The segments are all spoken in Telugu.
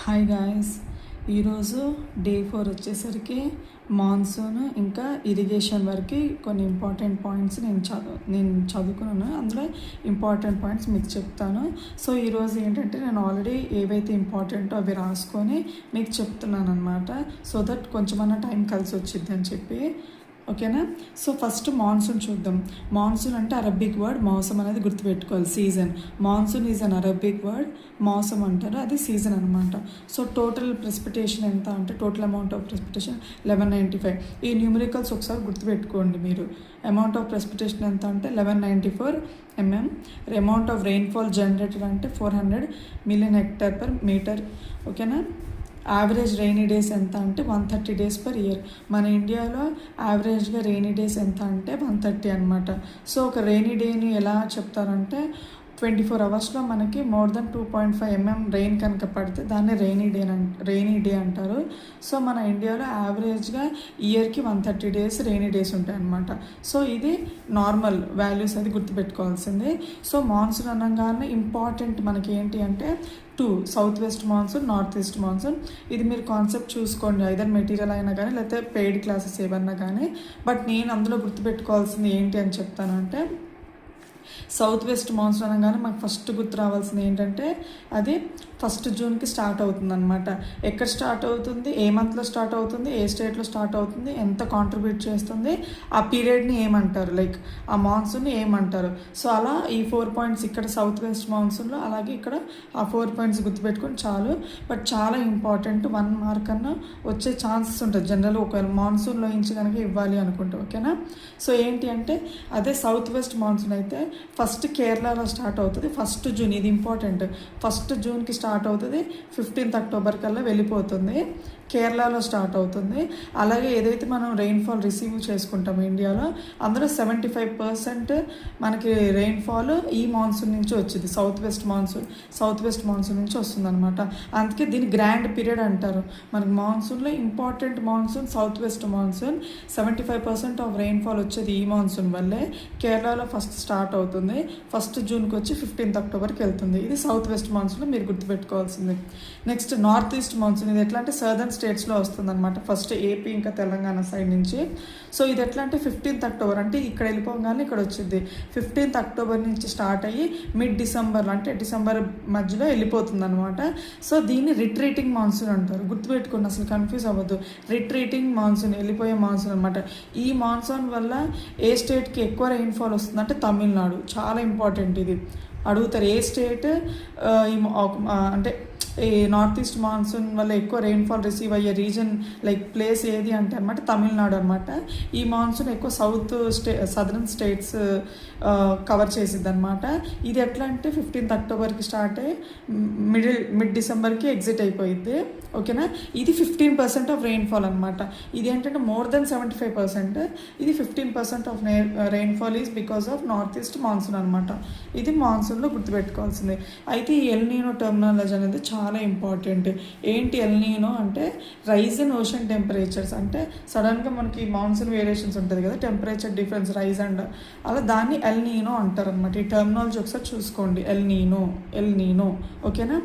హాయ్ గాయస్, ఈరోజు డే 4 వచ్చేసరికి మాన్సూన్ ఇంకా ఇరిగేషన్ వరకు కొన్ని ఇంపార్టెంట్ పాయింట్స్ నేను చదువుకున్నాను. అందులో ఇంపార్టెంట్ పాయింట్స్ మీకు చెప్తాను. సో ఈరోజు ఏంటంటే నేను ఆల్రెడీ ఏవైతే ఇంపార్టెంటో అవి రాసుకొని మీకు చెప్తున్నాను అనమాట. సో దట్ కొంచెమన్నా టైం కలిసి వచ్చింది అని చెప్పి. ఓకేనా? సో ఫస్ట్ మాన్సూన్ చూద్దాం. మాన్సూన్ అంటే అరబిక్ వర్డ్, మౌసమ్ అనేది గుర్తుపెట్టుకోవాలి. Season, monsoon is an Arabic word, Mausam అంటారు, అది సీజన్ అనమాట. సో టోటల్ ప్రెసిపిటేషన్ ఎంత అంటే టోటల్ అమౌంట్ ఆఫ్ ప్రెసిపిటేషన్ 1195. ఈ న్యూమరికల్స్ ఒకసారి గుర్తుపెట్టుకోండి మీరు. అమౌంట్ ఆఫ్ ప్రెసిపిటేషన్ ఎంత అంటే 1194 mm. Amount of rainfall generated అంటే 400 million hectare per meter. ఓకేనా? యావరేజ్ రెయినీ డేస్ ఎంత అంటే 130 days per year. మన ఇండియాలో యావరేజ్గా రెయినీ డేస్ ఎంత అంటే 130 అనమాట. సో ఒక రెయినీ డేని ఎలా చెప్తారంటే 24 hours మనకి మోర్ దెన్ 2.5 mm రెయిన్ కనుక పడితే దాన్ని రెయినీ డే అంటారు. సో మన ఇండియాలో యావరేజ్గా ఇయర్కి 130 days రెయినీ డేస్ ఉంటాయి అన్నమాట. సో ఇది నార్మల్ వాల్యూస్ అది గుర్తుపెట్టుకోవాల్సింది. సో మాన్సూన్ అనగానే ఇంపార్టెంట్ మనకి ఏంటి అంటే south west monsoon, north east monsoon. ఇది మీరు కాన్సెప్ట్ చూసుకోండి, ఐదర్ మెటీరియల్ అయినా కానీ లేకపోతే పెయిడ్ క్లాసెస్ ఏమన్నా కానీ. బట్ నేను అందులో గుర్తుపెట్టుకోవాల్సింది ఏంటి అని చెప్తానంటే సౌత్ వెస్ట్ మాన్సూన్ అనగానే మాకు ఫస్ట్ గుర్తు రావాల్సింది ఏంటంటే అది 1st June స్టార్ట్ అవుతుంది అనమాట. ఎక్కడ స్టార్ట్ అవుతుంది, ఏ మంత్లో స్టార్ట్ అవుతుంది, ఏ స్టేట్లో స్టార్ట్ అవుతుంది, ఎంత కాంట్రిబ్యూట్ చేస్తుంది, ఆ పీరియడ్ని ఏమంటారు, లైక్ ఆ మాన్సూన్ని ఏమంటారు. సో అలా ఈ 4 points ఇక్కడ సౌత్ వెస్ట్ మాన్సూన్లో, అలాగే ఇక్కడ ఆ 4 points గుర్తుపెట్టుకొని చాలు. బట్ చాలా ఇంపార్టెంట్, 1 mark అన్నా వచ్చే ఛాన్సెస్ ఉంటుంది జనరల్గా ఒకవేళ మాన్సూన్లో నుంచి కనుక ఇవ్వాలి అనుకుంటే. ఓకేనా? సో ఏంటి అంటే అదే సౌత్ వెస్ట్ మాన్సూన్ అయితే ఫస్ట్ కేరళలో స్టార్ట్ అవుతుంది 1st June. ఇది ఇంపార్టెంట్. 1st June స్టార్ట్ అవుతుంది, 15th October కల్లా వెళ్ళిపోతుంది. కేరళలో స్టార్ట్ అవుతుంది. అలాగే ఏదైతే మనం రెయిన్ఫాల్ రిసీవ్ చేసుకుంటాం ఇండియాలో, అందులో 75% మనకి రెయిన్ఫాల్ ఈ మాన్సూన్ నుంచి వచ్చింది. సౌత్ వెస్ట్ మాన్సూన్ నుంచి వస్తుంది అనమాట. అందుకే దీన్ని గ్రాండ్ పీరియడ్ అంటారు. మనకి మాన్సూన్లో important monsoon south west monsoon. 75% of rainfall వచ్చేది ఈ మాన్సూన్ వల్లే. కేరళలో ఫస్ట్ స్టార్ట్ అవుతుంది, 1st June వచ్చి 15th October వెళ్తుంది. ఇది సౌత్ వెస్ట్ మాన్సూన్లో మీరు గుర్తుపెట్టుకోవాల్సింది. Next north east monsoon. ఇది ఎట్లా అంటే సదర్న్ స్టేట్స్లో వస్తుంది అనమాట. ఫస్ట్ ఏపీ ఇంకా తెలంగాణ సైడ్ నుంచి. సో ఇది ఎట్లా అంటే 15th October అంటే ఇక్కడ వెళ్ళిపోగానే ఇక్కడ వచ్చింది. 15th October నుంచి స్టార్ట్ అయ్యి mid-December అంటే డిసెంబర్ మధ్యలో వెళ్ళిపోతుంది అనమాట. సో దీన్ని రిట్రీటింగ్ మాన్సూన్ అంటారు. గుర్తుపెట్టుకుని అసలు కన్ఫ్యూజ్ అవ్వద్దు. రిట్రీటింగ్ మాన్సూన్, వెళ్ళిపోయే మాన్సూన్ అనమాట. ఈ మాన్సూన్ వల్ల ఏ స్టేట్కి ఎక్కువ రెయిన్ఫాల్ వస్తుందంటే తమిళనాడు. చాలా ఇంపార్టెంట్, ఇది అడుగుతారు. ఏ స్టేట్ అంటే ఈ నార్త్ ఈస్ట్ మాన్సూన్ వల్ల ఎక్కువ రెయిన్ఫాల్ రిసీవ్ అయ్యే రీజన్ లైక్ ప్లేస్ ఏది అంటే అనమాట తమిళనాడు అనమాట. ఈ మాన్సూన్ ఎక్కువ సదరన్ స్టేట్స్ కవర్ చేసిద్ది అనమాట. ఇది ఎట్లా అంటే 15th October స్టార్ట్ అయ్యి mid-December ఎగ్జిట్ అయిపోయింది. ఓకేనా? ఇది 15% ఆఫ్ రెయిన్ఫాల్ అనమాట. ఇది ఏంటంటే మోర్ దెన్ 75%. ఇది 15% of rainfall is because of north east monsoon అనమాట. ఇది మాన్సూన్లో గుర్తుపెట్టుకోవాల్సింది. అయితే ఈ ఎల్ నీనో టర్మినాలజీ అనేది చాలా ఇంపార్టెంట్. ఏంటి ఎల్ నీనో అంటే రైజ్ ఇన్ ఓషన్ టెంపరేచర్స్. అంటే సడన్గా మనకి మాన్సూన్ వేరియేషన్స్ ఉంటుంది కదా, టెంపరేచర్ డిఫరెన్స్ రైజ్ అండ్ అలా, దాన్ని ఎల్ నీనో అంటారు అనమాట. ఈ టర్మినాలజీ ఒకసారి చూసుకోండి, ఎల్ నీనో. ఓకేనా?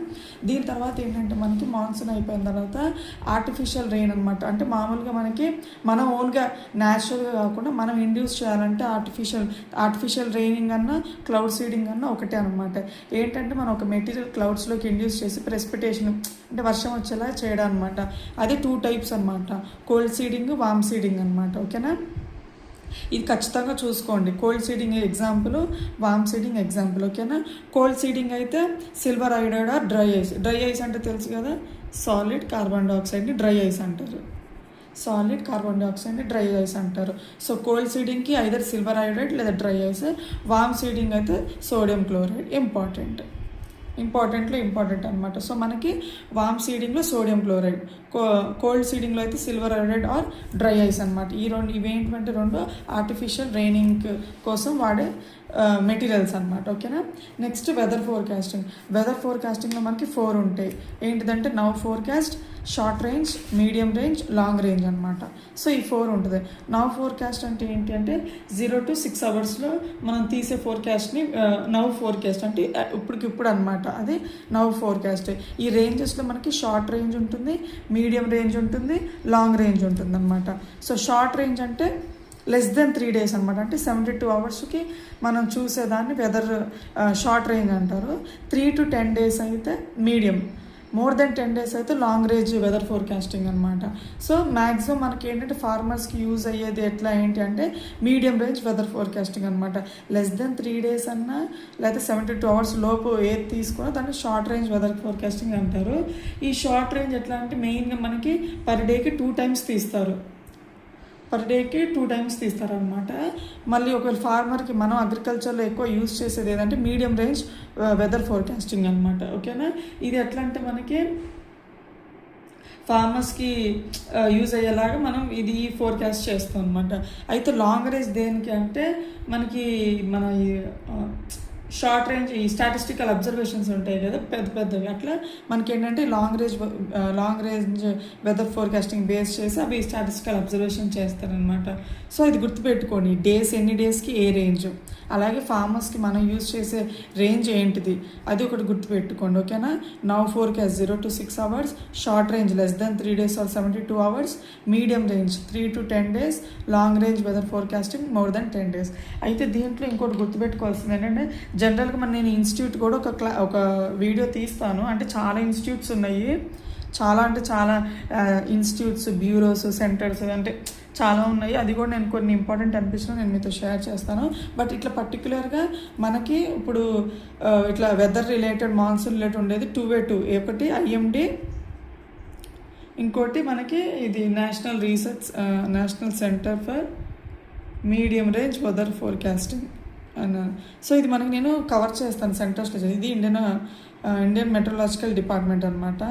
దీని తర్వాత ఏంటంటే మనకి మాన్సూన్ అయిపోయిన తర్వాత ఆర్టిఫిషియల్ రెయిన్ అనమాట. అంటే మామూలుగా మనకి మనం ఓన్గా న్యాచురల్గా కాకుండా మనం ఇండ్యూస్ చేయాలంటే ఆర్టిఫిషియల్ రెయినింగ్ అన్నా క్లౌడ్ సీడింగ్ అన్నా ఒకటే అనమాట. ఏంటంటే మనం ఒక మెటీరియల్ క్లౌడ్స్లోకి ఇండ్యూస్ చేసి ప్రెసిపిటేషన్ అంటే వర్షం వచ్చేలా చేయడం అనమాట. అది 2 types అనమాట, కోల్డ్ సీడింగ్, వామ్ సీడింగ్ అనమాట. ఓకేనా? ఇది ఖచ్చితంగా చూసుకోండి. Cold seeding example, warm seeding example. ఓకేనా? కోల్డ్ సీడింగ్ అయితే silver iodide or dry ice. Dry ice అంటే తెలుసు కదా, సాలిడ్ కార్బన్ డైఆక్సైడ్ని డ్రై ఐస్ అంటారు. డ్రై ఐస్ అంటారు. సో కోల్డ్ సీడింగ్కి ఐదర్ సిల్వర్ ఐడైడ్ లేదా డ్రై ఐస్. వామ్ సీడింగ్ అయితే సోడియం క్లోరైడ్. ఇంపార్టెంట్ అనమాట. సో మనకి వామ్ సీడింగ్లో సోడియం క్లోరైడ్, కోల్డ్ సీడింగ్లో అయితే silver iodide or dry ice అనమాట. ఇవేంటంటే 2 ఆర్టిఫిషియల్ రెయినింగ్ కోసం వాడే మెటీరియల్స్ అనమాట. ఓకేనా. నెక్స్ట్ వెదర్ ఫోర్కాస్టింగ్లో మనకి 4 ఉంటాయి. ఏంటిదంటే now forecast, short range, medium range, long range అనమాట. సో ఈ 4 ఉంటుంది. నౌ ఫోర్కాస్ట్ అంటే ఏంటి అంటే 0 to 6 అవర్స్లో మనం తీసే ఫోర్కాస్ట్ని నౌ ఫోర్కాస్ట్ అంటే ఇప్పటికిప్పుడు అనమాట. అది నౌ ఫోర్కాస్ట్. ఈ రేంజెస్లో మనకి షార్ట్ రేంజ్ ఉంటుంది, మీడియం రేంజ్ ఉంటుంది, లాంగ్ రేంజ్ ఉంటుంది అనమాట. సో షార్ట్ రేంజ్ అంటే లెస్ దెన్ 3 days అనమాట. అంటే 72 అవర్స్కి మనం చూసేదాన్ని వెదర్ షార్ట్ రేంజ్ అంటారు. 3 to 10 days అయితే మీడియం, మోర్ దెన్ 10 days అయితే లాంగ్ రేంజ్ వెదర్ ఫోర్కాస్టింగ్ అనమాట. సో మ్యాక్సిమం మనకి ఏంటంటే ఫార్మర్స్కి యూజ్ అయ్యేది ఎట్లా ఏంటి అంటే మీడియం రేంజ్ వెదర్ ఫోర్కాస్టింగ్ అనమాట. లెస్ దెన్ 3 days అన్నా లేకపోతే 72 hours లోపు ఏది తీసుకున్నా దాన్ని షార్ట్ రేంజ్ వెదర్ ఫోర్కాస్టింగ్ అంటారు. ఈ షార్ట్ రేంజ్ ఎట్లా అంటే మెయిన్గా మనకి పర్ డేకి 2 times తీస్తారు. పర్ డేకి 2 times తీస్తారనమాట. మళ్ళీ ఒకవేళ ఫార్మర్కి మనం అగ్రికల్చర్లో ఎక్కువ యూజ్ చేసేది ఏదంటే మీడియం రేంజ్ వెదర్ ఫోర్కాస్టింగ్ అనమాట. ఓకేనా. ఇది ఎట్లా అంటే మనకి ఫార్మర్స్కి యూజ్ అయ్యేలాగా మనం ఇది ఫోర్కాస్ట్ చేస్తాం అనమాట. అయితే లాంగ్ రేంజ్ దేనికి అంటే మనకి మన షార్ట్ రేంజ్ ఈ స్టాటిస్టికల్ అబ్జర్వేషన్స్ ఉంటాయి కదా పెద్దవి, అట్లా మనకి ఏంటంటే long range weather forecasting base చేసి అవి స్టాటిస్టికల్ అబ్జర్వేషన్ చేస్తారనమాట. సో ఇది గుర్తుపెట్టుకోండి, డేస్ ఎన్ని డేస్కి ఏ రేంజ్, అలాగే ఫార్మర్స్కి మనం యూజ్ చేసే రేంజ్ ఏంటిది అది ఒకటి గుర్తుపెట్టుకోండి. ఓకేనా. Now forecast 0 to 6 hours, short range less than 3 days or 72 hours, medium range 3 to 10 days, long range weather forecasting more than 10 days. అయితే దీంట్లో ఇంకోటి గుర్తుపెట్టుకోవాల్సింది ఏంటంటే జనరల్గా నేను ఇన్స్టిట్యూట్ కూడా ఒక వీడియో తీస్తాను. అంటే చాలా ఇన్స్టిట్యూట్స్ ఉన్నాయి, చాలా ఇన్స్టిట్యూట్స్, బ్యూరోస్, సెంటర్స్ అంటే చాలా ఉన్నాయి. అది కూడా నేను కొన్ని ఇంపార్టెంట్ అనిపించిన నేను మీతో షేర్ చేస్తాను. బట్ ఇట్లా పర్టికులర్గా మనకి ఇప్పుడు ఇట్లా వెదర్ రిలేటెడ్, మాన్సూన్ రిలేటెడ్ ఉండేది 2 ఒకటి IMD, ఇంకోటి మనకి ఇది national centre for medium range weather forecasting అన్నాను. సో ఇది మనకి నేను కవర్ చేస్తాను సెంటర్స్లో. ఇది ఇండియన్ మెట్రలాజికల్ డిపార్ట్మెంట్ అనమాట.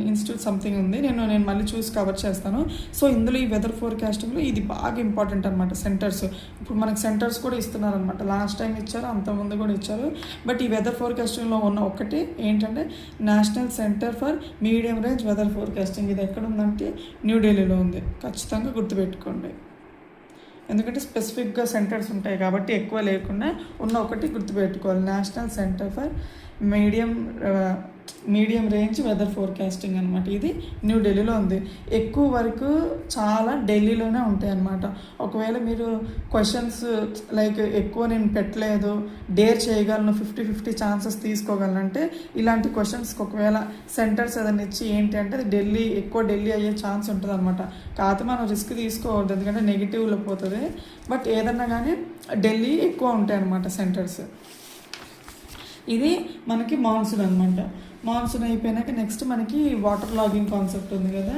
ఇన్స్టిట్యూట్ సంథింగ్ ఉంది, నేను మళ్ళీ చూసి కవర్ చేస్తాను. సో ఇందులో ఈ వెదర్ ఫోర్కాస్టింగ్లో ఇది బాగా ఇంపార్టెంట్ అనమాట. సెంటర్స్ ఇప్పుడు మనకి సెంటర్స్ కూడా ఇస్తున్నారనమాట. లాస్ట్ టైం ఇచ్చారు, అంతకుముందు కూడా ఇచ్చారు. బట్ ఈ వెదర్ ఫోర్కాస్టింగ్లో ఉన్న ఒకటి ఏంటంటే national centre for medium range weather forecasting. ఇది ఎక్కడ ఉందంటే న్యూఢిల్లీలో ఉంది. ఖచ్చితంగా గుర్తుపెట్టుకోండి, ఎందుకంటే స్పెసిఫిక్గా సెంటర్స్ ఉంటాయి కాబట్టి ఎక్కువ లేకుండా ఉన్న ఒకటి గుర్తుపెట్టుకోవాలి. National centre for medium range weather forecasting అనమాట. ఇది న్యూఢిల్లీలో ఉంది. ఎక్కువ వరకు చాలా ఢిల్లీలోనే ఉంటాయి అన్నమాట. ఒకవేళ మీరు క్వశ్చన్స్ లైక్ ఎక్కువ నేను పెట్టలేదు, డేర్ చేయగలను, 50-50 ఛాన్సెస్ తీసుకోగలనంటే ఇలాంటి క్వశ్చన్స్కి ఒకవేళ సెంటర్స్ ఏదైనా ఇచ్చి ఏంటి అంటే అది ఎక్కువ ఢిల్లీ అయ్యే ఛాన్స్ ఉంటుంది అనమాట. కాకపోతే మనం రిస్క్ తీసుకోవద్దు, ఎందుకంటే నెగిటివ్లో పోతుంది. బట్ ఏదన్నా కానీ ఢిల్లీ ఎక్కువ ఉంటాయి అన్నమాట సెంటర్స్. ఇది మనకి మాన్సూన్ అనమాట. మాన్సూన్ అయిపోయినాక నెక్స్ట్ మనకి వాటర్ లాగింగ్ కాన్సెప్ట్ ఉంది కదా,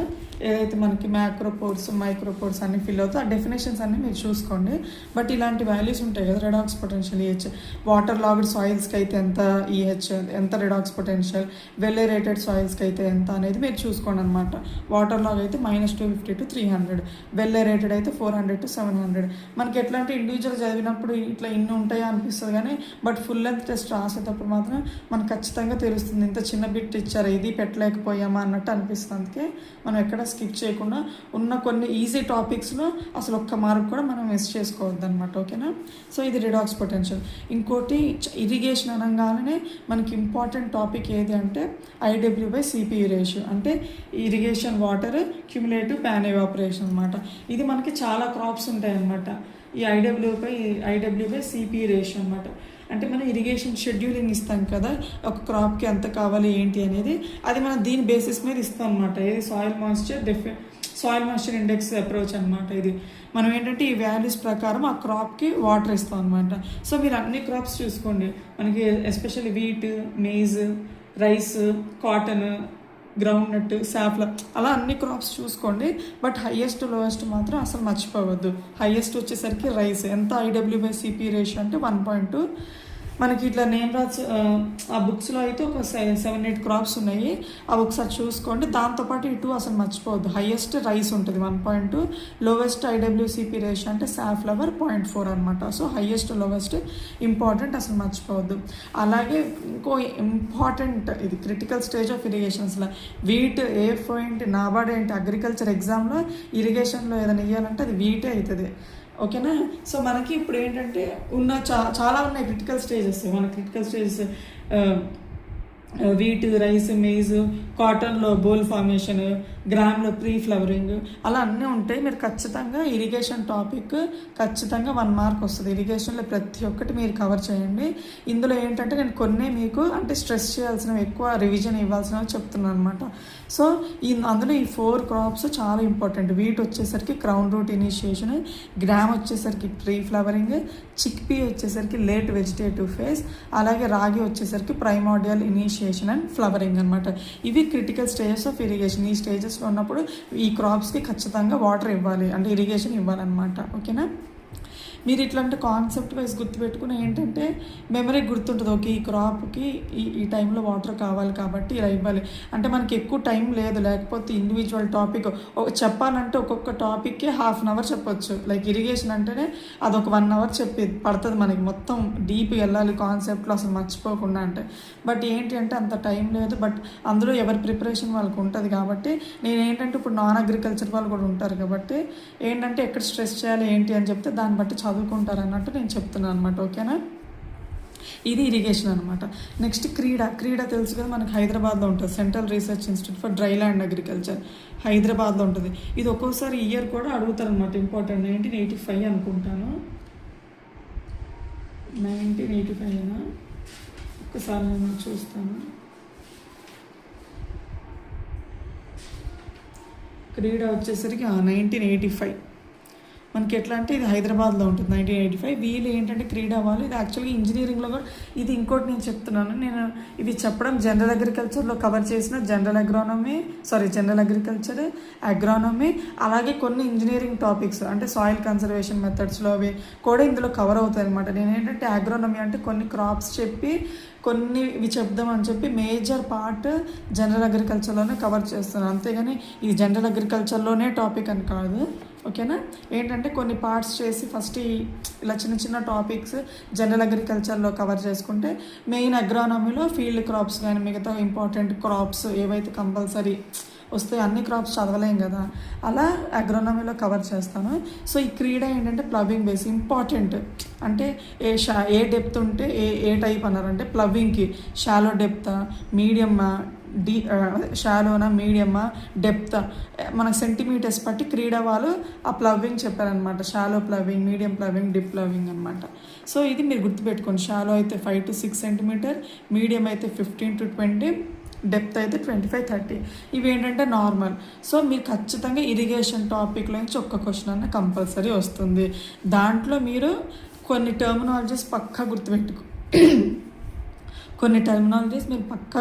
ఏదైతే మనకి మ్యాక్రోపోర్స్, మైక్రోపోర్స్ అన్ని ఫిల్ అవుతాయి. ఆ డెఫినేషన్స్ అన్నీ మీరు చూసుకోండి. బట్ ఇలాంటి వాల్యూస్ ఉంటాయి కదా, redox potential, EH, water logged సాయిల్స్కి అయితే ఎంత EH, ఎంత రెడాక్స్ పొటెన్షియల్, వెల్ ఏరేటెడ్ సాయిల్స్కి అయితే ఎంత అనేది మీరు చూసుకోండి అనమాట. వాటర్ లాగ్ అయితే -250 to 300, వెల్ ఏరేటెడ్ అయితే 400 to 700. మనకి ఎట్లా అంటే ఇండివిజువల్ చదివినప్పుడు ఇట్లా ఇన్ని ఉంటాయా అనిపిస్తుంది కానీ బట్ ఫుల్ లెంత్ టెస్ట్ రాసేటప్పుడు మాత్రం మనకు ఖచ్చితంగా తెలుస్తుంది, ఇంత చిన్న బిట్ ఇచ్చారు ఇది పెట్టలేకపోయామా అన్నట్టు అనిపిస్తుంది. అందుకే మనం ఎక్కడ స్కిప్ చేయకుండా ఉన్న కొన్ని ఈజీ టాపిక్స్లో అసలు ఒక్క మార్క్ కూడా మనం మిస్ చేసుకోవద్దు అనమాట. ఓకేనా. సో ఇది రెడాక్స్ పొటెన్షియల్. ఇంకోటి ఇరిగేషన్ అనగానే మనకి ఇంపార్టెంట్ టాపిక్ ఏది అంటే IW/CPE రేషియో, అంటే irrigation water cumulative pan evaporation అనమాట. ఇది మనకి చాలా క్రాప్స్ ఉంటాయి అన్నమాట. ఈ IW/CPE రేషియో అనమాట. అంటే మనం ఇరిగేషన్ షెడ్యూలింగ్ ఇస్తాం కదా, ఒక క్రాప్కి ఎంత కావాలి ఏంటి అనేది, అది మనం దీని బేసిస్ మీద ఇస్తాం అనమాట. ఇది సాయిల్ మాయిశ్చర్ ఇండెక్స్ అప్రోచ్ అనమాట. ఇది మనం ఏంటంటే ఈ వాల్యూస్ ప్రకారం ఆ క్రాప్కి వాటర్ ఇస్తాం అనమాట. సో మీరు అన్ని క్రాప్స్ చూసుకోండి, మనకి especially wheat, maize, rice, cotton, groundnut, safflower, అలా అన్ని క్రాప్స్ చూసుకోండి. బట్ హైయెస్ట్ లోయెస్ట్ మాత్రం అసలు మర్చిపోవద్దు. హైయెస్ట్ వచ్చేసరికి రైస్, ఎంత IW/CPE రేషియో అంటే 1.2, మనకి ఇట్లా నేమ్ రాసి ఆ బుక్స్లో అయితే ఒక 7-8 క్రాప్స్ ఉన్నాయి. అవి ఒకసారి చూసుకోండి. దాంతోపాటు ఈ 2 అసలు మర్చిపోవద్దు. హైయెస్ట్ రైస్ ఉంటుంది 1.2, లోవెస్ట్ ఐడబ్ల్యూసిపి రేషియో అంటే సాఫ్లవర్ 0.4 అనమాట. సో హైయెస్ట్ లోవెస్ట్ ఇంపార్టెంట్, అసలు మర్చిపోవద్దు. అలాగే ఇంకో ఇంపార్టెంట్, ఇది క్రిటికల్ స్టేజ్ ఆఫ్ ఇరిగేషన్స్లో వీట్ ఏ పాయింట్ నాబార్డ్ ఏంటి అగ్రికల్చర్ ఎగ్జామ్లో ఇరిగేషన్లో ఏదైనా ఇవ్వాలంటే అది వీటే అవుతుంది. ఓకేనా. సో మనకి ఇప్పుడు ఏంటంటే చాలా ఉన్నాయి క్రిటికల్ స్టేజెస్. మన critical stages wheat, rice, maize, కాటన్లో బోల్ ఫార్మేషన్, గ్రామ్లో ప్రీ ఫ్లవరింగ్, అలా అన్నీ ఉంటాయి. మీరు ఖచ్చితంగా ఇరిగేషన్ టాపిక్ ఖచ్చితంగా 1 మార్క్ వస్తుంది. ఇరిగేషన్లో ప్రతి ఒక్కటి మీరు కవర్ చేయండి. ఇందులో ఏంటంటే నేను కొన్ని మీకు అంటే స్ట్రెస్ చేయాల్సినవి, ఎక్కువ రివిజన్ ఇవ్వాల్సినవి చెప్తున్నాను అనమాట. సో అందులో ఈ 4 క్రాప్స్ చాలా ఇంపార్టెంట్. వీట్ వచ్చేసరికి క్రౌన్ రూట్ ఇనిషియేషన్, గ్రామ్ వచ్చేసరికి ప్రీ ఫ్లవరింగ్, చిక్పీ వచ్చేసరికి లేట్ వెజిటేటివ్ ఫేజ్, అలాగే రాగి వచ్చేసరికి ప్రైమోడియల్ ఇనిషియేషన్ అండ్ ఫ్లవరింగ్ అనమాట. ఇవి క్రిటికల్ స్టేజెస్ ఆఫ్ ఇరిగేషన్. ఈ స్టేజెస్లో ఉన్నప్పుడు ఈ క్రాప్స్కి ఖచ్చితంగా వాటర్ ఇవ్వాలి, అంటే ఇరిగేషన్ ఇవ్వాలన్నమాట. ఓకేనా. మీరు ఇట్లాంటి కాన్సెప్ట్ వైజ్ గుర్తుపెట్టుకుని ఏంటంటే మెమరీ గుర్తుంటుంది. ఓకే ఈ క్రాప్కి ఈ టైంలో వాటర్ కావాలి కాబట్టి ఇలా ఇవ్వాలి. అంటే మనకి ఎక్కువ టైం లేదు, లేకపోతే ఇండివిజువల్ టాపిక్ చెప్పాలంటే ఒక్కొక్క టాపిక్కి 1/2 అవర్ చెప్పొచ్చు. లైక్ ఇరిగేషన్ అంటేనే అదొక 1 అవర్ పడుతుంది మనకి, మొత్తం డీప్ వెళ్ళాలి కాన్సెప్ట్లో అసలు మర్చిపోకుండా అంటే. బట్ ఏంటి అంటే అంత టైం లేదు. బట్ అందులో ఎవరి ప్రిపరేషన్ వాళ్ళకి ఉంటుంది కాబట్టి నేను ఏంటంటే ఇప్పుడు నాన్ అగ్రికల్చర్ వాళ్ళు కూడా ఉంటారు కాబట్టి ఏంటంటే ఎక్కడ స్ట్రెస్ చేయాలి ఏంటి అని చెప్తే దాన్ని బట్టి చదువుకుంటారు అన్నట్టు నేను చెప్తున్నాను అనమాట. ఓకేనా. ఇది ఇరిగేషన్ అనమాట. నెక్స్ట్ క్రీడ తెలుసు కదా మనకి హైదరాబాద్లో ఉంటుంది. Central research institute for dry land agriculture హైదరాబాద్లో ఉంటుంది. ఇది ఒక్కోసారి ఇయర్ కూడా అడుగుతారు అనమాట. ఇంపార్టెంట్ 1985 అనుకుంటాను. 1985 ఒక్కసారి నేను చూస్తాను. క్రీడ వచ్చేసరికి 1985 మనకి ఎట్లా అంటే ఇది హైదరాబాద్లో ఉంటుంది 1985. వీళ్ళు ఏంటంటే క్రీడా వాళ్ళు, ఇది యాక్చువల్గా ఇంజనీరింగ్లో కూడా ఇది ఇంకోటి నేను చెప్తున్నాను. నేను ఇది చెప్పడం జనరల్ అగ్రికల్చర్లో కవర్ చేసిన జనరల్ అగ్రికల్చర్, అగ్రానమీ, అలాగే కొన్ని ఇంజనీరింగ్ టాపిక్స్ అంటే సాయిల్ కన్సర్వేషన్ మెథడ్స్లో అవి కూడా ఇందులో కవర్ అవుతాయి అనమాట. నేను ఏంటంటే అగ్రానమీ అంటే కొన్ని క్రాప్స్ చెప్పి కొన్ని ఇవి చెప్దామని చెప్పి మేజర్ పార్ట్ జనరల్ అగ్రికల్చర్లోనే కవర్ చేస్తున్నాను. అంతేగాని ఇది జనరల్ అగ్రికల్చర్లోనే టాపిక్ అని కాదు. ఓకేనా. ఏంటంటే కొన్ని పార్ట్స్ చేసి ఫస్ట్ ఇలా చిన్న టాపిక్స్ జనరల్ అగ్రికల్చర్లో కవర్ చేసుకుంటే మెయిన్ అగ్రానమీలో ఫీల్డ్ క్రాప్స్ కానీ మిగతా ఇంపార్టెంట్ క్రాప్స్ ఏవైతే కంపల్సరీ వస్తే అన్ని క్రాప్స్ చదవలేం కదా, అలా అగ్రోనమీలో కవర్ చేస్తాను. సో ఈ క్రీడ ఏంటంటే ప్లవింగ్ బేస్ ఇంపార్టెంట్. అంటే ఏ డెప్త్ ఉంటే ఏ టైప్ అన్నారంటే ప్లవింగ్కి షాలో డెప్తా, మీడియమ్మా, షాలోనా, మీడియమ్మా, డెప్త్ మనకు సెంటీమీటర్స్ బట్టి క్రీడ వాళ్ళు ఆ ప్లవింగ్ చెప్పారనమాట. Shallow ploughing, medium ploughing, dip ploughing అనమాట. సో ఇది మీరు గుర్తుపెట్టుకోండి. షాలో అయితే 5 to 6 సెంటీమీటర్, మీడియం అయితే 15 to 20, డెప్త్ అయితే 25-30. ఇవి ఏంటంటే నార్మల్. సో మీరు ఖచ్చితంగా ఇరిగేషన్ టాపిక్లో నుంచి ఒక్క క్వశ్చన్ అన్న కంపల్సరీ వస్తుంది. దాంట్లో మీరు కొన్ని టర్మినాలజీస్ పక్కా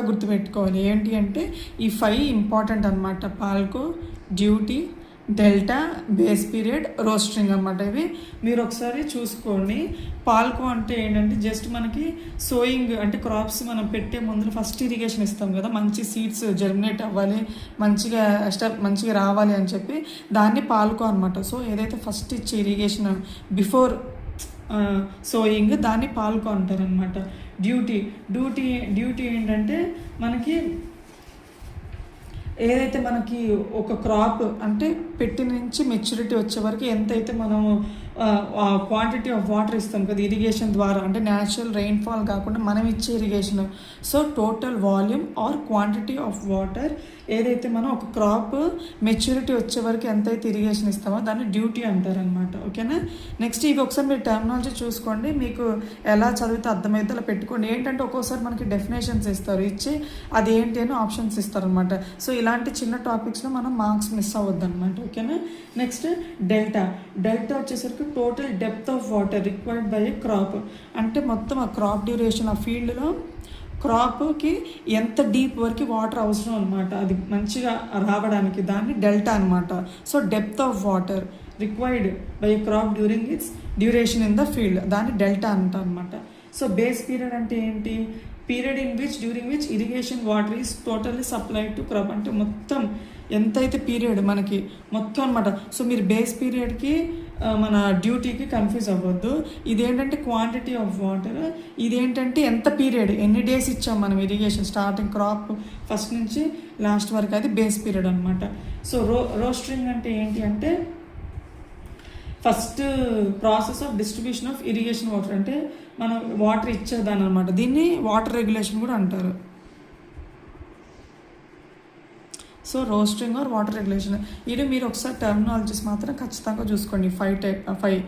గుర్తుపెట్టుకోవాలి. ఏంటి అంటే ఈ 5 ఇంపార్టెంట్ అనమాట. పాల్కో, డ్యూటీ, డెల్టా, బేస్ పీరియడ్, రోస్టరింగ్ అనమాట. ఇవి మీరు ఒకసారి చూసుకోండి. పాల్కో అంటే ఏంటంటే జస్ట్ మనకి సోయింగ్ అంటే క్రాప్స్ మనం పెట్టే ముందు ఫస్ట్ ఇరిగేషన్ ఇస్తాం కదా, మంచి సీడ్స్ జర్మినేట్ అవ్వాలి, మంచిగా రావాలి అని చెప్పి దాన్ని పాల్కో అనమాట. సో ఏదైతే ఫస్ట్ ఇచ్చే ఇరిగేషన్ బిఫోర్ సోయింగ్ దాన్ని పాల్కో అంటారనమాట. డ్యూటీ ఏంటంటే మనకి ఏదైతే మనకి ఒక క్రాప్ అంటే పెట్టి నుంచి మెచ్యూరిటీ వచ్చే వరకు ఎంతైతే మనము క్వాంటిటీ ఆఫ్ వాటర్ ఇస్తాం కదా ఇరిగేషన్ ద్వారా, అంటే న్యాచురల్ రెయిన్ఫాల్ కాకుండా మనం ఇచ్చే irrigation. So total volume are quantity of water ఏదైతే మనం ఒక క్రాప్ మెచ్యూరిటీ వచ్చే వరకు ఎంతైతే ఇరిగేషన్ ఇస్తామో దాన్ని డ్యూటీ అంటారనమాట. ఓకేనా. నెక్స్ట్ ఇవి ఒకసారి మీరు టర్మినాలజీ చూసుకోండి, మీకు ఎలా చదివితే అర్థమైతే అలా పెట్టుకోండి. ఏంటంటే ఒక్కోసారి మనకి డెఫినేషన్స్ ఇస్తారు, ఇచ్చి అది ఏంటి అని ఆప్షన్స్ ఇస్తారనమాట. సో ఇలాంటి చిన్న టాపిక్స్లో మనం మార్క్స్ మిస్ అవ్వద్దు అనమాట. ఓకేనా. నెక్స్ట్ డెల్టా వచ్చేసరికి total depth of water required by A crop. అంటే మొత్తం ఆ క్రాప్ డ్యూరేషన్ ఆ ఫీల్డ్లో క్రాప్కి ఎంత డీప్ వరకు వాటర్ అవసరం అనమాట, అది మంచిగా రావడానికి, దాన్ని డెల్టా అనమాట. So depth of water required by crop during it's duration in the field, దాన్ని డెల్టా అంటారు అనమాట. సో బేస్ పీరియడ్ అంటే ఏంటి? Period during which irrigation water is totally supplied to crop. అంటే మొత్తం ఎంతైతే పీరియడ్ మనకి మొత్తం అనమాట. సో మీరు బేస్ పీరియడ్కి మన డ్యూటీకి కన్ఫ్యూజ్ అవ్వద్దు. ఇదేంటంటే క్వాంటిటీ ఆఫ్ వాటర్, ఇదేంటంటే ఎంత పీరియడ్, ఎన్ని డేస్ ఇచ్చాం మనం ఇరిగేషన్ స్టార్టింగ్ క్రాప్ ఫస్ట్ నుంచి లాస్ట్ వరకు, అది బేస్ పీరియడ్ అనమాట. సో రోస్టరింగ్ అంటే ఏంటి అంటే first process of distribution of irrigation water, అంటే మనం వాటర్ ఇచ్చేదాన్ని అనమాట. దీన్ని వాటర్ రెగ్యులేషన్ కూడా అంటారు. So roasting or water regulation, ఇది మీరు ఒకసారి టర్మినాలజీస్ మాత్రం ఖచ్చితంగా చూసుకోండి. 5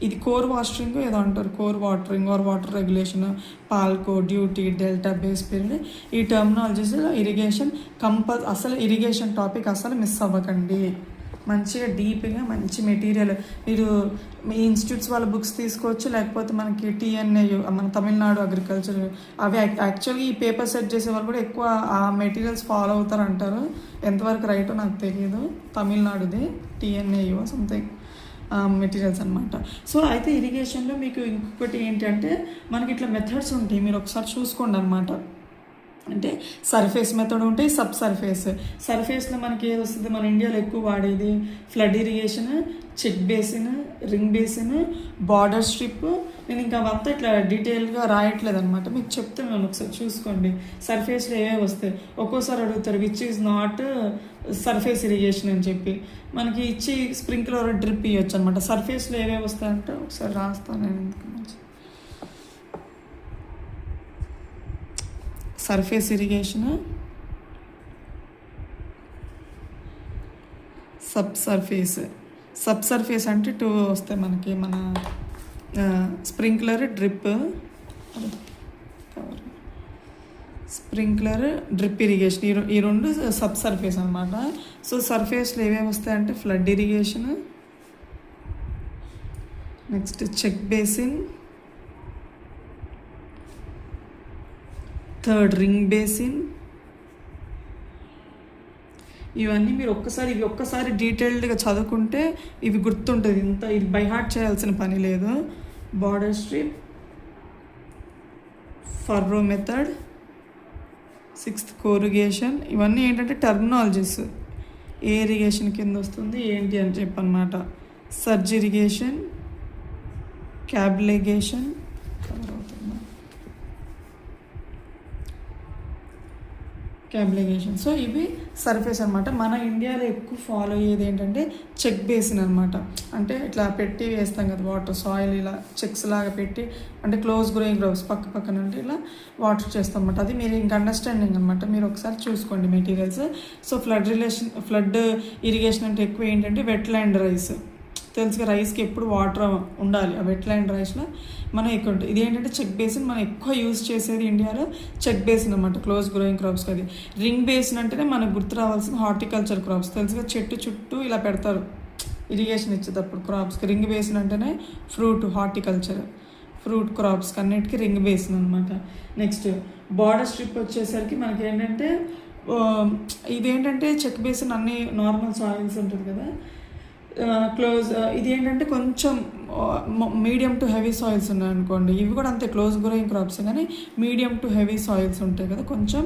ఇది కోర్ వాటరింగ్ ఏదో అంటారు, core watering or water regulation, పాల్కో, డ్యూటీ, డెల్టా, బేస్ పీరియడ్, ఈ టర్మినాలజీస్ ఇరిగేషన్ అసలు ఇరిగేషన్ టాపిక్ అసలు మిస్ అవ్వకండి. మంచిగా డీప్గా మంచి మెటీరియల్ మీరు మీ ఇన్స్టిట్యూట్స్ వాళ్ళ బుక్స్ తీసుకోవచ్చు, లేకపోతే మనకి TNA మన తమిళనాడు అగ్రికల్చర్ అవి యాక్చువల్గా ఈ పేపర్ సెట్ చేసే వాళ్ళు కూడా ఎక్కువ ఆ మెటీరియల్స్ ఫాలో అవుతారు అంటారు. ఎంతవరకు రైటో నాకు తెలియదు. తమిళనాడుది TNA సంథింగ్ మెటీరియల్స్ అనమాట. సో అయితే ఇరిగేషన్లో మీకు ఇంకొకటి ఏంటంటే మనకి ఇట్లా మెథడ్స్ ఉంటాయి, మీరు ఒకసారి చూసుకోండి అనమాట. అంటే సర్ఫేస్ మెథడ్ ఉంటాయి, సర్ఫేస్లో మనకి ఏది వస్తుంది, మన ఇండియాలో ఎక్కువ వాడేది flood irrigation, check basin, ring basin, border strip. నేను ఇంకా అవంతా ఇట్లా డీటెయిల్గా రాయట్లేదు అనమాట, మీకు చెప్తున్నాను, ఒకసారి చూసుకోండి. సర్ఫేస్లో ఏవే వస్తాయి, ఒక్కోసారి అడుగుతారు which is not surface irrigation అని చెప్పి, మనకి ఇచ్చి స్ప్రింక్లర్ డ్రిప్ ఇవ్వచ్చు అనమాట. సర్ఫేస్లో ఏవే వస్తాయంటే ఒకసారి రాస్తాను నేను, ఎందుకు మంచి సర్ఫేస్ ఇరిగేషన్, సబ్ సర్ఫేస్ అంటే 2 వస్తాయి మనకి, మన స్ప్రింక్లర్ డ్రిప్ ఇరిగేషన్, ఈ రెండు సబ్ సర్ఫేస్ అనమాట. సో సర్ఫేస్లో ఏమేమి వస్తాయంటే flood irrigation, next check basin, third ring basin. ఇవన్నీ మీరు ఒక్కసారి డీటెయిల్డ్గా చదువుకుంటే ఇవి గుర్తుంటుంది, ఇది బై హార్ట్ చేయాల్సిన పని లేదు. Border strip, furrow method, 6th కోరిగేషన్. ఇవన్నీ ఏంటంటే టర్మినాలజీస్, ఏ ఇరిగేషన్ కింద వస్తుంది ఏంటి అని చెప్పనమాట. సర్జ్ ఇరిగేషన్, క్యాబ్లిగేషన్, సో ఇవి సర్ఫేస్ అనమాట. మన ఇండియాలో ఎక్కువ ఫాలో అయ్యేది ఏంటంటే చెక్ బేసిన్ అనమాట. అంటే ఇట్లా పెట్టి వేస్తాం కదా వాటర్, సాయిల్ ఇలా చెక్స్ లాగా పెట్టి, అంటే క్లోజ్ గ్రోయింగ్ గ్రౌండ్స్ పక్కన అంటే ఇలా వాటర్ చేస్తాం అనమాట. అది మీరు ఇంక అండర్స్టాండింగ్ అనమాట, మీరు ఒకసారి చూసుకోండి మెటీరియల్స్. సో ఫ్లడ్ ఇరిగేషన్ అంటే ఎక్కువ ఏంటంటే వెట్ ల్యాండ్ రైస్, తెలుసుగా రైస్కి ఎప్పుడు వాటర్ ఉండాలి, ఆ వెట్ ల్యాండ్ రైస్లో మనం ఎక్కువ ఉంటుంది. ఇది ఏంటంటే చెక్ బేసిన్, మనం ఎక్కువ యూజ్ చేసేది ఇండియాలో చెక్ బేసిన్ అనమాట క్లోజ్ గ్రోయింగ్ క్రాప్స్కి. అది రింగ్ బేసిన్ అంటేనే మనకు గుర్తు రావాల్సిన హార్టికల్చర్ క్రాప్స్, తెలుసుగా చెట్టు చుట్టూ ఇలా పెడతారు ఇరిగేషన్ ఇచ్చేటప్పుడు క్రాప్స్కి. రింగ్ బేసిన్ అంటేనే ఫ్రూట్ క్రాప్స్కి అన్నిటికీ రింగ్ బేసిన్ అనమాట. నెక్స్ట్ బార్డర్ స్ట్రిప్ వచ్చేసరికి మనకి ఏంటంటే ఇదేంటంటే చెక్ బేసిన్ అన్ని నార్మల్ సాయిల్స్ ఉంటుంది కదా, ఇది ఏంటంటే కొంచెం మీడియం టు హెవీ సాయిల్స్ ఉన్నాయనుకోండి, ఇవి కూడా అంతే క్లోజ్ గ్రోయింగ్ క్రాప్స్, కానీ మీడియం టు హెవీ సాయిల్స్ ఉంటాయి కదా కొంచెం,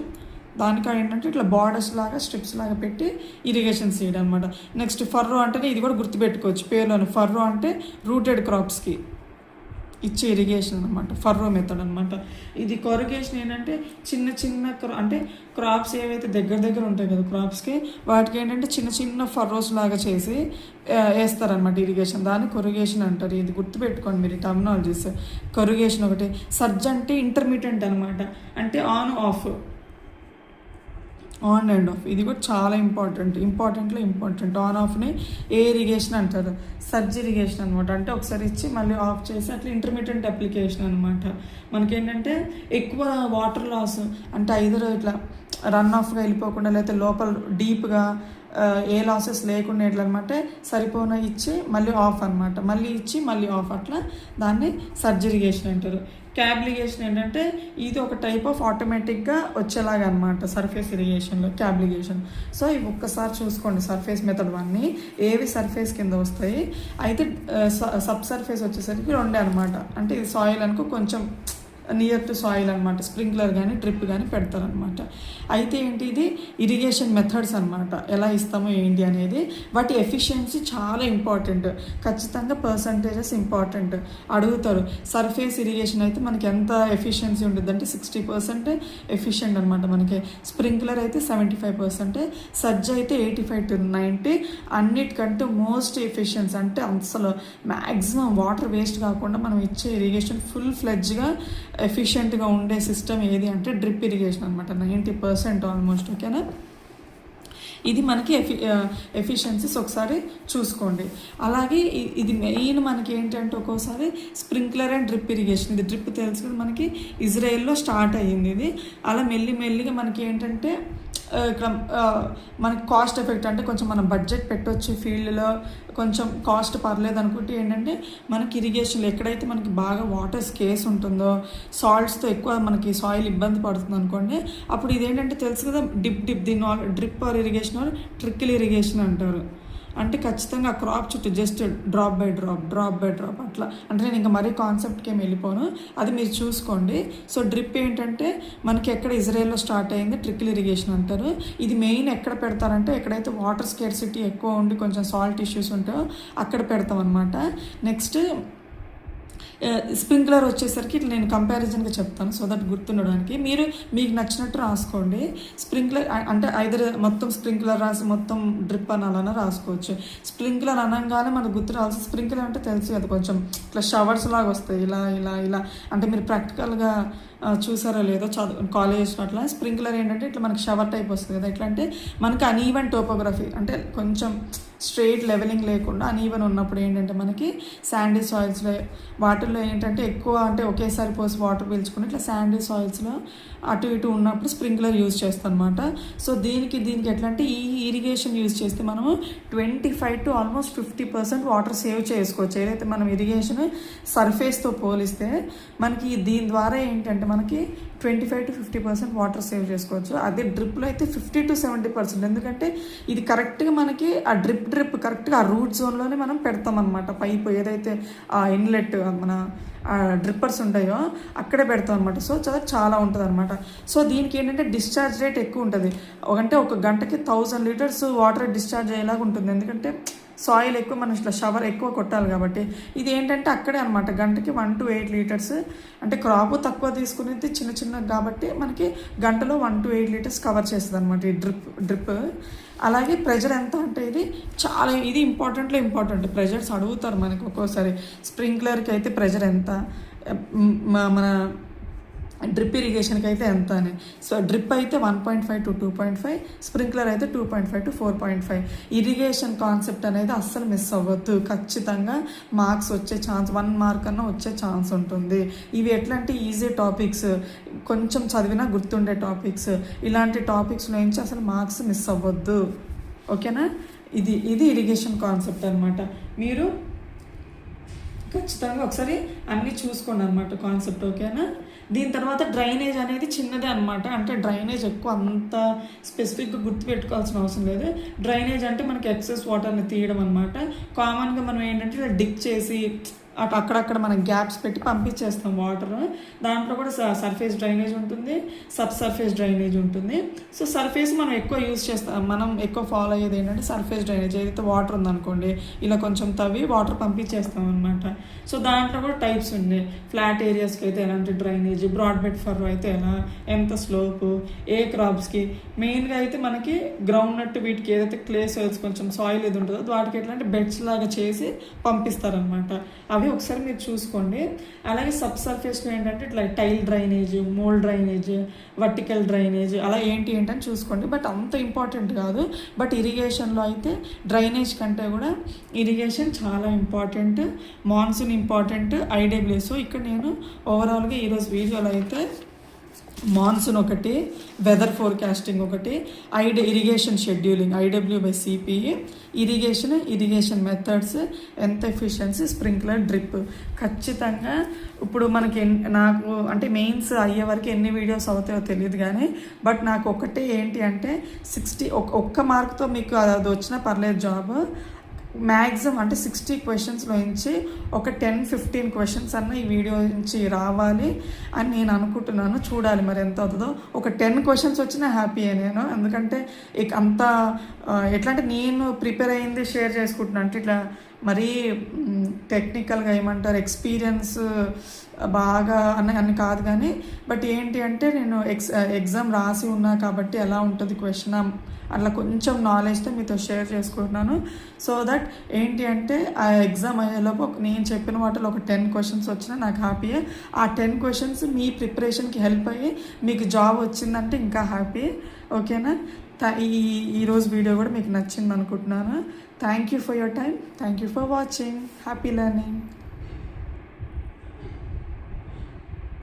దానికా ఏంటంటే ఇట్లా బార్డర్స్ లాగా స్ట్రిప్స్ లాగా పెట్టి ఇరిగేషన్ సీడ్ అనమాట. నెక్స్ట్ ఫర్రో అంటేనే ఇది కూడా గుర్తుపెట్టుకోవచ్చు పేరులోని, ఫర్రో అంటే రూటెడ్ క్రాప్స్కి ఇచ్చే ఇరిగేషన్ అనమాట, ఫర్రో మెథడ్ అనమాట. ఇది కొరిగేషన్ ఏంటంటే చిన్న అంటే క్రాప్స్ ఏవైతే దగ్గర ఉంటాయి కదా క్రాప్స్కి, వాటికి ఏంటంటే చిన్న ఫర్రోస్ లాగా చేసి వేస్తారనమాట ఇరిగేషన్, దాన్ని కొరిగేషన్ అంటారు. ఇది గుర్తుపెట్టుకోండి మీరు టర్మినాలజీస్. కొరిగేషన్ ఒకటి. సర్జ్ అంటే ఇంటర్మీడియట్ అనమాట, అంటే ఆన్ అండ్ ఆఫ్, ఇది కూడా చాలా ఇంపార్టెంట్. ఆన్ ఆఫ్ని ఏ ఇరిగేషన్ అంటారు, సర్జ్ ఇరిగేషన్ అనమాట. అంటే ఒకసారి ఇచ్చి మళ్ళీ ఆఫ్ చేసి అట్లా ఇంటర్మీడియట్ అప్లికేషన్ అనమాట. మనకేంటంటే ఎక్కువ వాటర్ లాస్ అంటే ఐదర్ ఇట్లా రన్ ఆఫ్గా వెళ్ళిపోకుండా, లేకపోతే లోపల డీప్గా ఏ లాసెస్ లేకుండా ఎట్లా అనమాట సరిపోన ఇచ్చి మళ్ళీ ఆఫ్ అనమాట, మళ్ళీ ఇచ్చి మళ్ళీ ఆఫ్, అట్లా దాన్ని సర్జ్ ఇరిగేషన్ అంటారు. క్యాబ్లిగేషన్ ఏంటంటే ఇది ఒక టైప్ ఆఫ్ ఆటోమేటిక్గా వచ్చేలాగా అనమాట సర్ఫేస్ ఇరిగేషన్లో క్యాబ్లిగేషన్. సో ఇవి ఒక్కసారి చూసుకోండి, సర్ఫేస్ మెథడ్ అన్నీ ఏవి సర్ఫేస్ కింద వస్తాయి. అయితే సబ్ సర్ఫేస్ వచ్చేసరికి 2 అనమాట. అంటే ఇది సాయిల్ అనుకో కొంచెం నియర్ టు సాయిల్ అనమాట. స్ప్రింక్లర్ కానీ డ్రిప్ కానీ పెడతారనమాట. అయితే ఏంటి, ఇది ఇరిగేషన్ మెథడ్స్ అనమాట, ఎలా ఇస్తామో ఏంటి అనేది. వాటి ఎఫిషియన్సీ చాలా ఇంపార్టెంట్, ఖచ్చితంగా పర్సంటేజెస్ ఇంపార్టెంట్ అడుగుతారు. సర్ఫేస్ ఇరిగేషన్ అయితే మనకి ఎంత ఎఫిషియన్సీ ఉంటుంది అంటే 60% ఎఫిషియెంట్ అనమాట. మనకి స్ప్రింక్లర్ అయితే 75%, సజ్జ అయితే 85 to 90. అన్నిటికంటే మోస్ట్ ఎఫిషియన్సీ అంటే అసలు మ్యాక్సిమం వాటర్ వేస్ట్ కాకుండా మనం ఇచ్చే ఇరిగేషన్ ఫుల్ ఫ్లెడ్జ్గా ఎఫిషియెంట్గా ఉండే సిస్టమ్ ఏది అంటే డ్రిప్ ఇరిగేషన్ అనమాట. 90% ఆల్మోస్ట్. ఓకేనా, ఇది మనకి ఎఫిషియన్సీస్ ఒకసారి చూసుకోండి. అలాగే ఇది మెయిన్ మనకి ఏంటంటే ఒక్కోసారి స్ప్రింక్లర్ అండ్ డ్రిప్ ఇరిగేషన్, ఇది డ్రిప్ తెలుసు కదా మనకి ఇజ్రాయెల్లో స్టార్ట్ అయ్యింది ఇది. అలా మెల్లిమెల్లిగా మనకి ఏంటంటే ఇక్కడ మనకి కాస్ట్ ఎఫెక్ట్ అంటే కొంచెం మనం బడ్జెట్ పెట్టవచ్చు ఫీల్డ్లో, కొంచెం కాస్ట్ పర్లేదు అనుకుంటే ఏంటంటే మనకి ఇరిగేషన్లో ఎక్కడైతే మనకి బాగా వాటర్ స్కేస్ ఉంటుందో, సాల్ట్స్తో ఎక్కువ మనకి సాయిల్ ఇబ్బంది పడుతుంది అనుకోండి, అప్పుడు ఇదేంటంటే తెలుసు కదా దీన్ని drip are irrigation are trickle irrigation అంటారు. అంటే ఖచ్చితంగా ఆ క్రాప్ చుట్టూ జస్ట్ డ్రాప్ బై డ్రాప్ అట్లా. అంటే నేను ఇంకా మరీ కాన్సెప్ట్కి ఏమి వెళ్ళిపోను, అది మీరు చూసుకోండి. సో డ్రిప్ ఏంటంటే మనకి ఎక్కడ ఇజ్రాయెల్లో స్టార్ట్ అయింది, ట్రికిల్ ఇరిగేషన్ అంటారు. ఇది మెయిన్ ఎక్కడ పెడతారంటే ఎక్కడైతే వాటర్ స్కేర్సిటీ ఎక్కువ ఉండి కొంచెం సాల్ట్ ఇష్యూస్ ఉంటాయో అక్కడ పెడతాం అనమాట. నెక్స్ట్ స్ప్రింక్లర్ వచ్చేసరికి ఇట్లా నేను కంపారిజన్గా చెప్తాను సో దట్ గుర్తుండడానికి. మీకు నచ్చినట్టు రాసుకోండి. స్ప్రింక్లర్ అంటే ఐదర్ మొత్తం స్ప్రింక్లర్ రాసి మొత్తం డ్రిప్ అని అలానే రాసుకోవచ్చు. స్ప్రింక్లర్ అనగానే మనకు గుర్తు రావాల్సి, స్ప్రింక్లర్ అంటే తెలుసు కదా కొంచెం ఇట్లా షవర్స్ లాగా వస్తాయి ఇలా ఇలా ఇలా. అంటే మీరు ప్రాక్టికల్గా చూసారో లేదో కాలేజ్ అట్లా. స్ప్రింక్లర్ ఏంటంటే ఇట్లా మనకి షవర్ టైప్ వస్తుంది కదా. ఎట్లా అంటే మనకి అన్ఈవెన్ టోపోగ్రఫీ అంటే కొంచెం స్ట్రెయిట్ లెవెలింగ్ లేకుండా అన్ఈవెన్ ఉన్నప్పుడు ఏంటంటే మనకి శాండీ సాయిల్స్లో వాటర్లో ఏంటంటే ఎక్కువ అంటే ఒకేసారి పోసి వాటర్ పీల్చుకుని ఇట్లా శాండీ సాయిల్స్లో అటు ఇటు ఉన్నప్పుడు స్ప్రింక్లర్ యూజ్ చేస్తాం అనమాట. సో దీనికి ఎట్లా అంటే ఈ ఇరిగేషన్ యూజ్ చేస్తే మనము 25 to almost 50% వాటర్ సేవ్ చేసుకోవచ్చు. ఏదైతే మనం ఇరిగేషన్ సర్ఫేస్తో పోలిస్తే మనకి దీని ద్వారా ఏంటంటే మనకి 25 to 50% వాటర్ సేవ్ చేసుకోవచ్చు. అదే డ్రిప్లో అయితే 50 to 70%. ఎందుకంటే ఇది కరెక్ట్గా మనకి ఆ డ్రిప్ కరెక్ట్గా ఆ రూట్ జోన్లోనే మనం పెడతాం అనమాట. పైపు ఏదైతే ఆ ఇన్లెట్ మన డ్రిప్పర్స్ ఉంటాయో అక్కడే పెడతాం అనమాట. సో చాలా ఉంటుంది అనమాట. సో దీనికి ఏంటంటే డిశ్చార్జ్ రేట్ ఎక్కువ ఉంటుంది. అంటే ఒక గంటకి 1000 liters వాటర్ డిశ్చార్జ్ అయ్యేలాగా ఉంటుంది. ఎందుకంటే సాయిల్ ఎక్కువ మనం ఇట్లా షవర్ ఎక్కువ కొట్టాలి కాబట్టి. ఇది ఏంటంటే అక్కడే అనమాట గంటకి 1 to 8 liters. అంటే క్రాప్ తక్కువ తీసుకునేది చిన్న కాబట్టి మనకి గంటలో 1 to 8 liters కవర్ చేస్తుంది అనమాట ఈ డ్రిప్. అలాగే ప్రెజర్ ఎంత అంటే ఇది ఇంపార్టెంట్ ప్రెజర్స్ అడుగుతారు మనకి ఒక్కోసారి. స్ప్రింక్లర్కి అయితే ప్రెజర్ ఎంత, మన డ్రిప్ ఇరిగేషన్కి అయితే ఎంత అని. సో డ్రిప్ అయితే 1.5 to 2.5, స్ప్రింక్లర్ అయితే 2.5 to 4.5. ఇరిగేషన్ కాన్సెప్ట్ అనేది అస్సలు మిస్ అవ్వద్దు. ఖచ్చితంగా మార్క్స్ వచ్చే ఛాన్స్, 1 mark అన్నా వచ్చే ఛాన్స్ ఉంటుంది. ఇవి ఎట్లాంటి ఈజీ టాపిక్స్, కొంచెం చదివినా గుర్తుండే టాపిక్స్. ఇలాంటి టాపిక్స్లో నుంచి అసలు మార్క్స్ మిస్ అవ్వద్దు. ఓకేనా, ఇది ఇరిగేషన్ కాన్సెప్ట్ అనమాట. మీరు ఖచ్చితంగా ఒకసారి అన్నీ చూసుకోండి అనమాట కాన్సెప్ట్. ఓకేనా, దీని తర్వాత డ్రైనేజ్ అనేది చిన్నదే అనమాట. అంటే డ్రైనేజ్ ఎక్కువ అంత స్పెసిఫిక్గా గుర్తుపెట్టుకోవాల్సిన అవసరం లేదు. డ్రైనేజ్ అంటే మనకి ఎక్సెస్ వాటర్ని తీయడం అనమాట. కామన్గా మనం ఏంటంటే ఇలా డిగ్ చేసి అక్కడక్కడ మనం గ్యాప్స్ పెట్టి పంపించేస్తాం వాటర్. దాంట్లో కూడా సర్ఫేస్ డ్రైనేజ్ ఉంటుంది, సబ్ సర్ఫేస్ డ్రైనేజ్ ఉంటుంది. సో సర్ఫేస్ మనం ఎక్కువ యూజ్ చేస్తాం, మనం ఎక్కువ ఫాలో అయ్యేది ఏంటంటే సర్ఫేస్ డ్రైనేజ్. ఏదైతే వాటర్ ఉందనుకోండి ఇలా కొంచెం తవ్వి వాటర్ పంపించేస్తాం అనమాట. సో దాంట్లో కూడా టైప్స్ ఉన్నాయి. ఫ్లాట్ ఏరియాస్కి అయితే ఎలాంటి డ్రైనేజ్, బ్రాడ్ బెడ్ ఫర్రో అయితే ఎలా, ఎంత స్లోపు, ఏ క్రాప్స్కి. మెయిన్గా అయితే మనకి గ్రౌండ్ నట్ వీటికి ఏదైతే క్లే సాయిల్స్ కొంచెం సాయిల్ ఇది ఉంటుందో వాటికి ఎట్లా అంటే బెడ్స్ లాగా చేసి పంపిస్తారనమాట. అవి ఒకసారి మీరు చూసుకోండి. అలాగే సబ్ సర్ఫేస్లో ఏంటంటే ఇట్లా tile drainage, mole drainage, vertical drainage అలా ఏంటని చూసుకోండి. బట్ అంత ఇంపార్టెంట్ కాదు. బట్ ఇరిగేషన్లో అయితే డ్రైనేజ్ కంటే కూడా ఇరిగేషన్ చాలా important. Monsoon important, IWS. So ఇక్కడ నేను ఓవరాల్గా ఈరోజు వీడియోలో అయితే మాన్సూన్ ఒకటి, వెదర్ ఫోర్కాస్టింగ్ ఒకటి, irrigation scheduling IW/CPE, irrigation methods, ఎంత ఎఫిషియన్సీ, స్ప్రింక్లర్, డ్రిప్. ఖచ్చితంగా ఇప్పుడు మనకి నాకు అంటే మెయిన్స్ అయ్యే వరకు ఎన్ని వీడియోస్ అవుతాయో తెలియదు కానీ బట్ నాకు ఒకటే ఏంటి అంటే 60 ఒక్క మార్క్తో మీకు అది వచ్చినా పర్లేదు జాబ్. మ్యాక్సిమం అంటే 60 క్వశ్చన్స్లో నుంచి ఒక 10-15 క్వశ్చన్స్ అన్న ఈ వీడియో నుంచి రావాలి అని నేను అనుకుంటున్నాను. చూడాలి మరి ఎంత అవుతుందో. ఒక 10 క్వశ్చన్స్ వచ్చినా హ్యాపీయే నేను. ఎందుకంటే ఇక అంత ఎట్లా అంటే నేను ప్రిపేర్ అయ్యింది షేర్ చేసుకుంటున్నాను. అంటే ఇట్లా మరీ టెక్నికల్గా ఏమంటారు ఎక్స్పీరియన్స్ బాగా అని కాదు, కానీ బట్ ఏంటి అంటే నేను ఎగ్జామ్ రాసి ఉన్నా కాబట్టి ఎలా ఉంటుంది క్వశ్చన్ అట్లా కొంచెం నాలెడ్జ్తో మీతో షేర్ చేసుకుంటున్నాను. సో దట్ ఏంటి అంటే ఆ ఎగ్జామ్ అయ్యేలోపు నేను చెప్పిన వాటిలో ఒక 10 క్వశ్చన్స్ వచ్చినా నాకు హ్యాపీయే. ఆ 10 క్వశ్చన్స్ మీ ప్రిపరేషన్కి హెల్ప్ అయ్యి మీకు జాబ్ వచ్చిందంటే ఇంకా హ్యాపీ. ఓకేనా? ఈరోజు వీడియో కూడా మీకు నచ్చింది అనుకుంటున్నాను. Thank you for your time. Thank you for watching. Happy learning.